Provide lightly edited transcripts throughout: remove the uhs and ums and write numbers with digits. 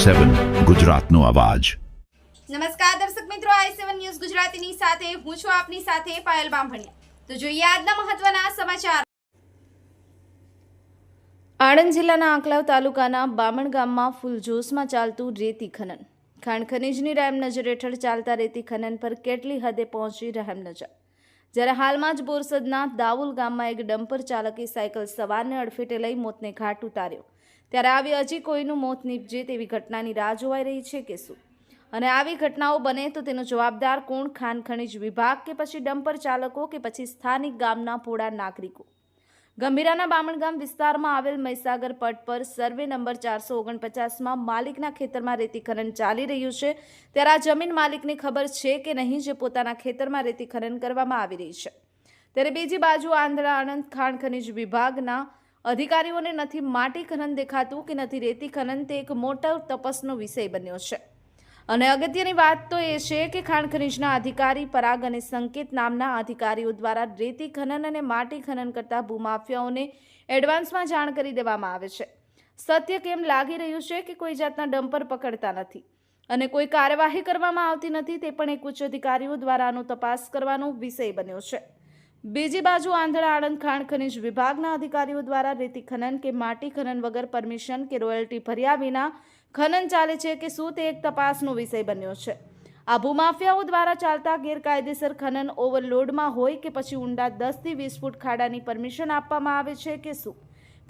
i7 ગુજરાતનો અવાજ। નમસ્કાર દર્શક મિત્રો, i7 ન્યૂઝ ગુજરાતીની સાથે હું છું આપની સાથે પાયલ બામભણિયા। તો જોઈએ આજના મહત્વના સમાચાર। આણંદ જિલ્લાના આંકલાવ તાલુકાના બામણ ગામમાં ફૂલજોશમાં ચાલતું રેતી ખનન। ખાણ ખનીજની રહેમ નજર હેઠળ ચાલતા રેતી ખનન પર કેટલી હદે પહોંચી રહેમ નજર। જ્યારે હાલમાં જ બોરસદના દાઉલ ગામમાં એક ડમ્પર ચાલકે સાયકલ સવારને અડફેટે લઈ મોતને ઘાટ ઉતાર્યો, ત્યારે આવી હજી કોઈનું મોત નીપજે તેવી ઘટનાની રાહ જોવાઈ રહી છે કે શું? અને આવી ઘટનાઓ બને તો તેનો જવાબદાર કોણ? ખાણ ખનીજ વિભાગ કે પછી ડમ્પર ચાલકો કે પછી સ્થાનિક ગામના પોળા નાગરિકો? ગંભીરાના બામણ ગામ વિસ્તારમાં આવેલ મહીસાગર પટ પર સર્વે નંબર 449માં માલિકના ખેતરમાં રેતી ખનન ચાલી રહ્યું છે, ત્યારે આ જમીન માલિકને ખબર છે કે નહીં જે પોતાના ખેતરમાં રેતી ખનન કરવામાં આવી રહી છે? ત્યારે બીજી બાજુ આણંદ ખાણ ખનીજ વિભાગના અધિકારીઓને નથી માટી ખનન દેખાતું કે નથી રેતી ખનન, તે એક મોટો તપસનો વિષય બન્યો છે। અને અગત્યની વાત તો એ છે કે ખાણ ખનીજના અધિકારી પરાગ અને સંકેત નામના અધિકારીઓ દ્વારા રેતી ખનન અને માટી ખનન કરતા ભૂમાફિયાઓને એડવાન્સમાં જાણ કરી દેવામાં આવે છે। સત્ય કેમ લાગી રહ્યું છે કે કોઈ જાતના ડમ્પર પકડતા નથી અને કોઈ કાર્યવાહી કરવામાં આવતી નથી, તે પણ એક ઉચ્ચ અધિકારીઓ દ્વારા આનો તપાસ કરવાનો વિષય બન્યો છે। બીજી બાજુ આણંદ ખાણ ખનીજ વિભાગના અધિકારીઓ દ્વારા રેતી ખનન કે માટી ખનન વગર પરમિશન કે રોયલ્ટી ભર્યા વિના ખનન ચાલે છે કે શું, તે એક તપાસનો વિષય બન્યો છે। આ ભૂમાફિયાઓ દ્વારા ચાલતા ગેરકાયદેસર ખનન ઓવરલોડમાં હોય કે પછી ઊંડા 10 થી 20 ફૂટ ખાડાની પરમિશન આપવામાં આવે છે કે શું?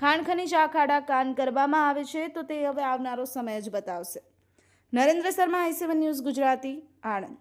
ખાણ ખનીજ આ ખાડા કાન કરવામાં આવે છે તો તે હવે આવનારો સમય જ બતાવશે। Narendra Sharma, i7 news Gujarati, Anand.